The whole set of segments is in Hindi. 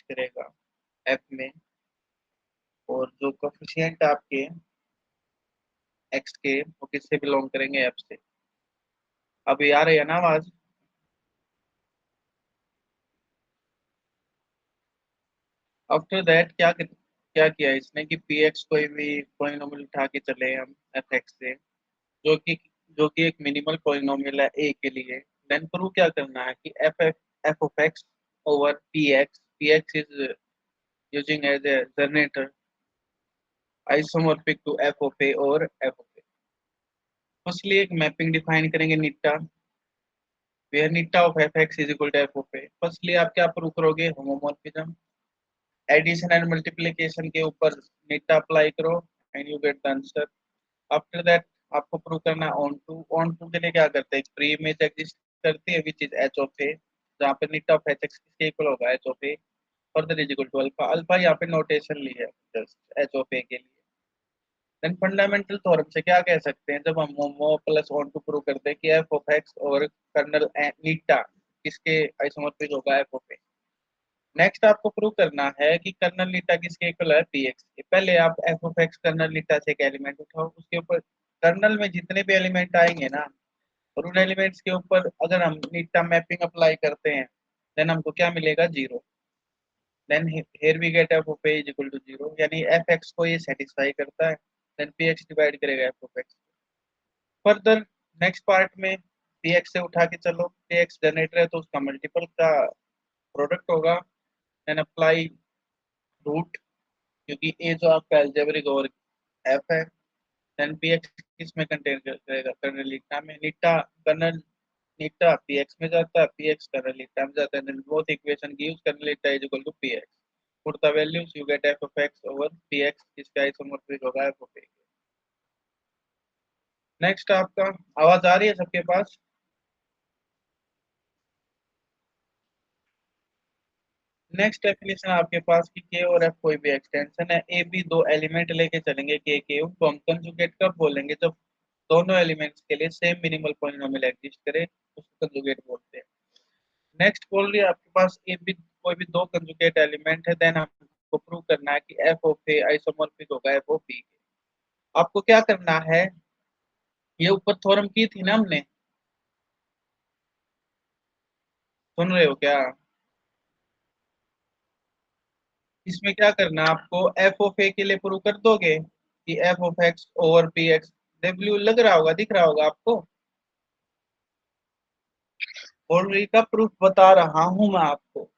करेगा एफ में, और जो कोफिशिएंट आपके एक्स के वो किससे बिलोंग करेंगे, एफ से। अब ये आ रही है ना आवाज? आफ्टर दैट क्या किया इसने कि पी एक्स कोई भी पोलिनोमियल उठा के चले हम एफ एक्स से, जो कि जो कि एक मिनिमल पोलिनोमियल है ए के लिए। देन प्रूव क्या करना है कि F of X over P X is using as a generator isomorphic to F of A और एफ ऑफ ए। फर्स्टली एक मैपिंग डिफाइन करेंगे नीटा, वेयर नीटा of F X is equal to F of A. Firstly आप क्या प्रूव करोगे, होमोमॉर्फिज्म। एडिशन एंड मल्टीप्लिकेशन के ऊपर नीटा अप्लाई करो and you get the answer. After that आपको प्रूव करना है ऑन टू के लिए क्या करते हैं, प्री इमेज एग्जिस्ट करती है which is H of A, जहाँ पे नीटा ऑफ एच एक्स किसके इक्वल होगा, H of A. Further is equal to alpha, alpha यहाँ पे नोटेशन ली है जस्ट एच ऑफ ए के लिए। देन फंडामेंटल थ्योरम से क्या कह सकते हैं, जब हम मोमो प्लस ऑन टू प्रूव करते हैं कि एफ ऑफ एक्स और कर्नल नीटा किसके आइसोमॉर्फिक होगा, एफ ऑफ ए। नेक्स्ट आपको प्रूव करना है कि कर्नल नीटा किसके इक्वल है, पी एक्स के। पहले आप एफ ऑफ एक्स कर्नल नीटा से एक एलिमेंट उठाओ, उसके ऊपर कर्नल में जितने भी एलिमेंट आएंगे ना, और उन एलिमेंट्स के ऊपर अगर हम नीटा मैपिंग अप्लाई करते हैं, देन हमको क्या मिलेगा, zero. Then here we get F of A is equal to zero, यानी एफ एक्स को ये सेटिस्फाई करता है। देन पी एक्स डिवाइड करेगा F of X. Further next part में पी एक्स से उठा के चलो, पी एक्स जनरेटर है तो उसका मल्टीपल का प्रोडक्ट होगा। देन अप्लाई रूट, क्योंकि ए जो आपका अलजेब्रिक और एफ है। देन पी एक्स किस में कंटेन करेगा, कर्नल लीटा में। लीटा कर्नल लीटा पी एक्स में जाता है, पी एक्स कर्नल लीटा में जाता है। Then both equation gives kernel लीटा is equal to P X. Put the values you get F of X over P X, जिसका आइसोमॉर्फिक होगा एफ ऑफ ए। नेक्स्ट आपका आवाज आ रही है सबके पास? नेक्स्ट डेफिनेशन आपके पास कि के और एफ कोई भी एक्सटेंशन है, ए बी दो एलिमेंट लेके चलेंगे के उनको हम कंजुगेट कब बोलेंगे, जब दोनों एलिमेंट्स के लिए सेम मिनिमल पॉलिनोमियल एग्जिस्ट करे, उसको कंजुगेट बोलते हैं। नेक्स्ट बोल रही है आपके पास ए बी कोई भी दो कंजुगेट एलिमेंट है, देन आपको प्रूव करना है कि एफ ऑफ ए आइसोमॉर्फिक होगा एफ ऑफ बी। आपको क्या करना है, ये ऊपर थ्योरम की थी ना हमने, सुन रहे हो क्या? इसमें क्या करना है आपको, एफ ऑफ ए के लिए प्रूव कर दोगे कि F of X over P x. W लग रहा होगा, दिख रहा होगा आपको, ऑलरेडी का प्रूफ बता रहा हूं मैं आपको।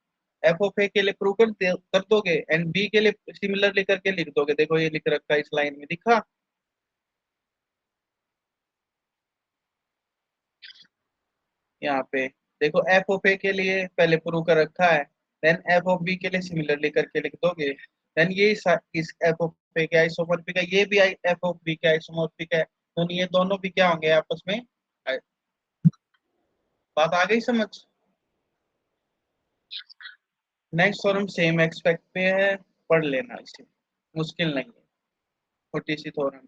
एफ ऑफ ए के लिए प्रूव कर दोगे एंड बी के लिए सिमिलरली करके लिख दोगे। देखो ये लिख रखा है इस लाइन में, दिखा? यहाँ पे देखो एफ ऑफ ए के लिए पहले प्रूव कर रखा है, देन एफ ऑफ बी के लिए सिमिलरली करके लिख दोगे। देन ये इस एफ ऑफ ए के आइसोमॉर्फिक है, ये भी एफ ऑफ बी के आइसोमॉर्फिक है, तो ये दोनों भी क्या होंगे आपस में। बात आ गई समझ? नेक्स्ट थ्योरम सेम एक्सपेक्ट पे है, पढ़ लेना इसे, मुश्किल नहीं है, छोटी सी थ्योरम।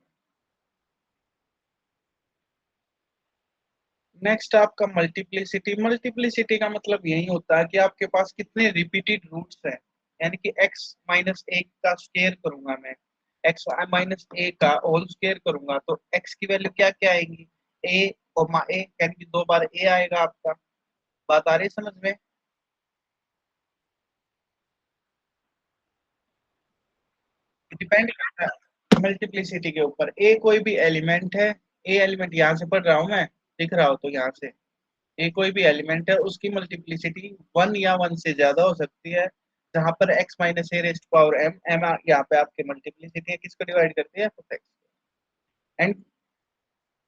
नेक्स्ट आपका मल्टीप्लिसिटी। मल्टीप्लिसिटी का मतलब यही होता है कि आपके पास कितने रिपीटेड रूट्स हैं, यानी कि x माइनस ए का स्क्वायर करूंगा मैं, x माइनस ए का होल स्क्वायर करूंगा, तो x की वैल्यू क्या क्या आएंगी, a कोमा ए, यानी कि दो बार a आएगा आपका। बात आ रही है समझ में? डिपेंड करता है मल्टीप्लिसिटी के ऊपर। a कोई भी एलिमेंट है, a एलिमेंट यहाँ से पढ़ रहा हूँ मैं, दिख रहा हो तो यहाँ से, ये कोई भी एलिमेंट है उसकी मल्टीप्लिसिटी वन या वन से ज्यादा हो सकती है, जहां पर x माइनस ए रेस्ट पावर एम एम यहाँ पे आपके मल्टीप्लिसिटी है, किसको डिवाइड करती है, F x. And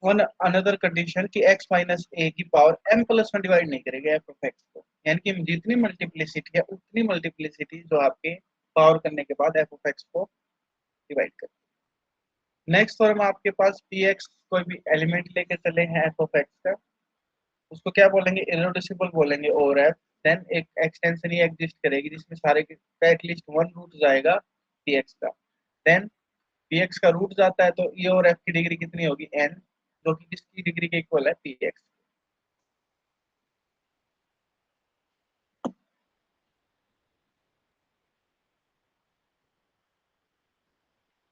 one another condition कि x माइनस ए की power m plus one divide नहीं करेगा एफ ऑफ एक्स को, यानी कि जितनी मल्टीप्लिसिटी है उतनी मल्टीप्लिसिटी जो आपके पावर करने के बाद एफ ऑफ एक्स को डिवाइड कर। नेक्स्ट फॉर्म आपके पास पी एक्स कोई भी एलिमेंट लेके चले हैं एफ ऑफ एक्स का, उसको क्या बोलेंगे, इररिड्यूसिबल बोलेंगे। और एफ देन एक एक्सटेंशन ही एग्जिस्ट करेगी जिसमें सारे का एटलीस्ट वन रूट जाएगा पीएक्स का। देन पीएक्स का रूट जाता है तो ई और एफ की डिग्री कितनी होगी, एन, जो कि किसकी डिग्री के इक्वल है, पीएक्स।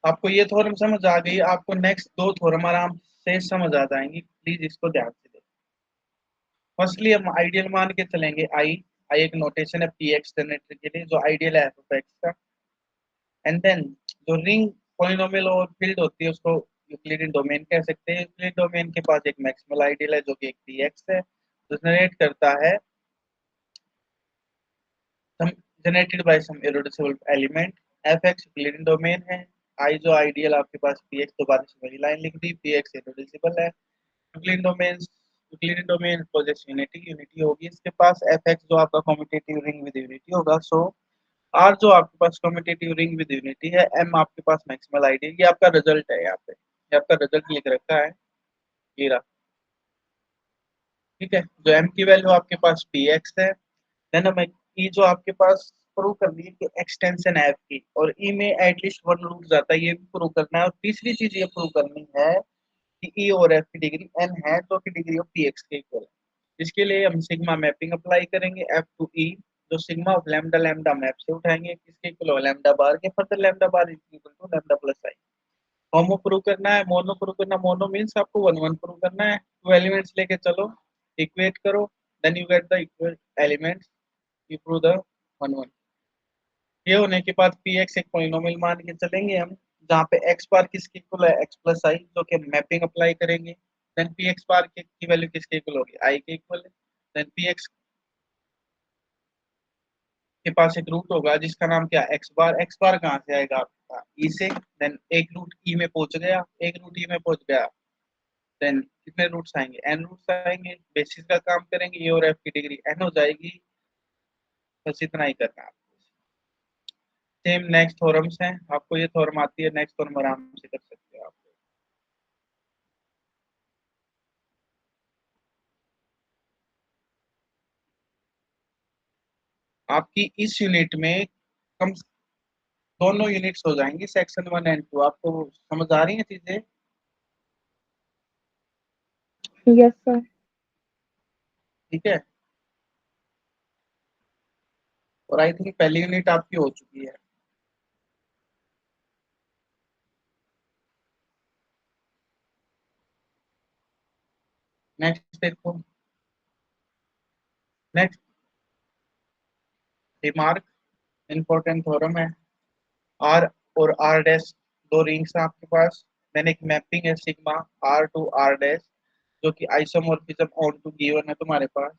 आपको ये थ्योरम समझ आ गई, आपको नेक्स्ट दो थ्योरम आराम से समझ आ जाएंगी, प्लीज इसको ध्यान से देखो। फर्स्टली हम आइडियल मान के चलेंगे आई। आई एक नोटेशन है पी एक्स जनरेटर के लिए, जो आइडियल है एफ एक्स का। एंड देन जो रिंग पॉलिनोमियल और फील्ड होती है उसको यूक्लिडियन डोमेन कह सकते हैं। यूक्लिडियन डोमेन के पास एक मैक्सिमल आइडियल है जो कि एक पी एक्स है, जो जनरेट करता है some generated by some irreducible element. F X Euclidean domain है। आई जो आइडियल आपके पास पी एक्स, दोबारा से वही लाइन लिख दी, पी एक्स इरेड्यूसिबल है। Euclidean domain, Euclidean domain possess unity, unity होगी इसके पास। एफ एक्स जो आपका कम्यूटेटिव रिंग विद यूनिटी होगा। सो आर जो आपके पास कम्यूटेटिव रिंग विद यूनिटी है, एम आपके पास मैक्सिमल आइडियल। ये आपका रिजल्ट है, यहाँ पे ये आपका रिजल्ट लिख रखा है, ये रहा। ठीक है, जो एम की वैल्यू आपके पास पी एक्स है। देन हमें ई जो आपके पास प्रूव करनी है कि एक्सटेंशन है एफ की, और ई में एटलीस्ट वन रूट जाता है, ये भी प्रूव करना है। और तीसरी चीज ये प्रूव करनी है कि ई और एफ की डिग्री एन है, जो कि डिग्री ऑफ पी एक्स के इक्वल है। इसके लिए हम सिग्मा मैपिंग अप्लाई करेंगे एफ टू ई, जो sigma of lambda lambda map से उठाएंगे, किसके इक्वल हो, लैम्डा बार के। Further lambda bar is equal to lambda plus I. Homo prove करना है, मोनो प्रूव करना, मोनो मीन्स आपको वन वन प्रूव करना है। टू एलिमेंट्स लेके चलो, इक्वेट करो, then you get the equal elements, you prove the one one. ये होने के बाद पी एक्स एक पॉलिनोमियल मान के चलेंगे हम, जहाँ पे एक्स बार किसके इक्वल है, एक्स प्लस आई, जो कि मैपिंग अप्लाई करेंगे। देन पी एक्स बार की वैल्यू किसके इक्वल होगी, आई के इक्वल है। देन पी एक्स के पास एक रूट होगा जिसका नाम क्या, एक्स बार। एक्स बार कहाँ से आएगा आपका, ई से। देन एक रूट ई में पहुंच गया, एक रूट ई में पहुंच गया, देन कितने रूट्स आएंगे, एन रूट्स आएंगे। बेसिस का काम करेंगे, ए और एफ की डिग्री एन हो जाएगी। बस इतना ही करना है। सेम नेक्स्ट थ्योरम्स हैं, आपको ये थ्योरम आती है, नेक्स्ट थ्योरम आराम से कर सकते हो आप। आपकी इस यूनिट में कम दोनों यूनिट्स हो जाएंगी, सेक्शन 1 एंड 2। आपको समझ आ रही है चीजें? Yes sir. ठीक है, और आई थिंक पहली यूनिट आपकी हो चुकी है। नेक्स्ट देखो, नेक्स्ट रिमार्क, इंपॉर्टेंट थ्योरम है। आर और आर डैश दो रिंग्स हैं आपके पास। मैंने एक मैपिंग है sigma R to R dash, जो कि आइसोमॉर्फिज्म ऑन टू गिवन है तुम्हारे पास।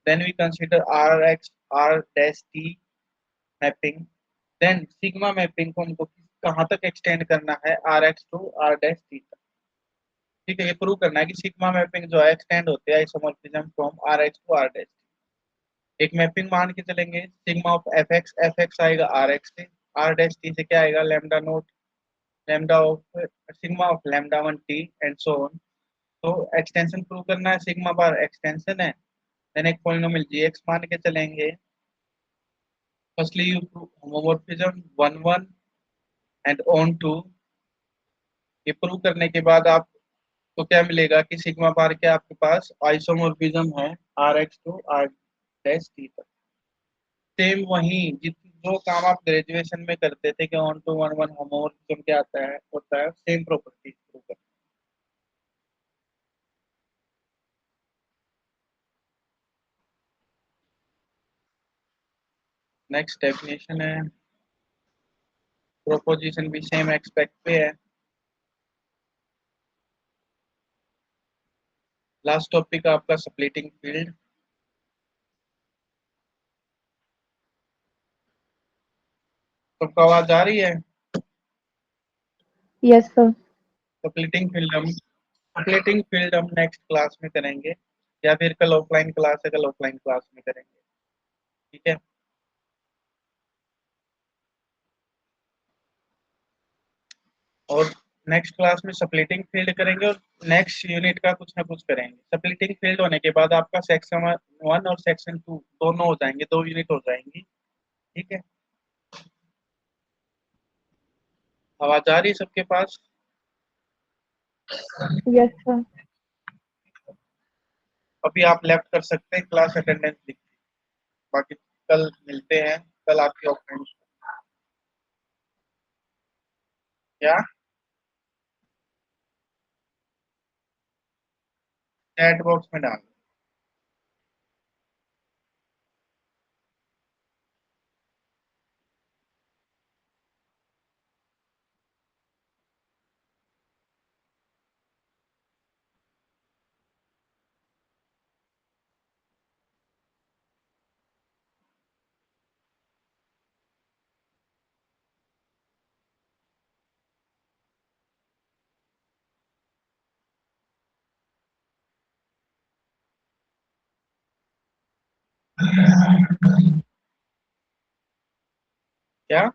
Then we consider R X R dash T mapping. Then sigma mapping को हमको कहाँ तक एक्सटेंड करना है, R X to R dash T तक। ठीक है, ये प्रूव करना है कि सिग्मा मैपिंग जो है एक्सटेंड होते हैं isomorphism from R X to R dash. एक मैपिंग मान के चलेंगे, सिग्मा ऑफ एफ एक्स आएगा आर एक्स से, आर डैश टी से क्या आएगा, lambda naught lambda of sigma of lambda one T and so on. तो एक्सटेंशन प्रूव करना है, सिग्मा बार एक्सटेंशन है। देन एक पॉलिनोमियल जी एक्स मान के चलेंगे। Firstly you prove homomorphism one one and onto. ये प्रूव करने के बाद आपको क्या मिलेगा कि सिग्मा बार के आपके पास आइसोमॉर्फिज्म है R X to R dash T तक। सेम वही जित जो काम आप ग्रेजुएशन में करते थे कि onto one one homomorphism क्या आता है, होता है सेम प्रॉपर्टी प्रूव करना। नेक्स्ट डेफिनेशन है, प्रोपोजिशन भी सेम एक्सपेक्ट पे है। लास्ट टॉपिक आपका स्प्लिटिंग फील्ड। सबको आवाज आ रही है? Yes sir. स्प्लिटिंग फील्ड हम नेक्स्ट क्लास में करेंगे, या फिर कल ऑफलाइन क्लास है, कल ऑफलाइन क्लास में करेंगे। ठीक है, और नेक्स्ट क्लास में स्प्लिटिंग फील्ड करेंगे, और नेक्स्ट यूनिट का कुछ ना कुछ करेंगे। स्प्लिटिंग फील्ड होने के बाद आपका सेक्शन 1 और सेक्शन 2 दोनों हो जाएंगे, दो यूनिट हो जाएंगी। ठीक है, आवाज आ रही है सबके पास? Yes sir. अभी आप लेफ्ट कर सकते हैं, क्लास अटेंडेंस लिख के। बाकी कल मिलते हैं, कल आपकी ऑफलाइन। क्या? चैट बॉक्स में डाल। क्या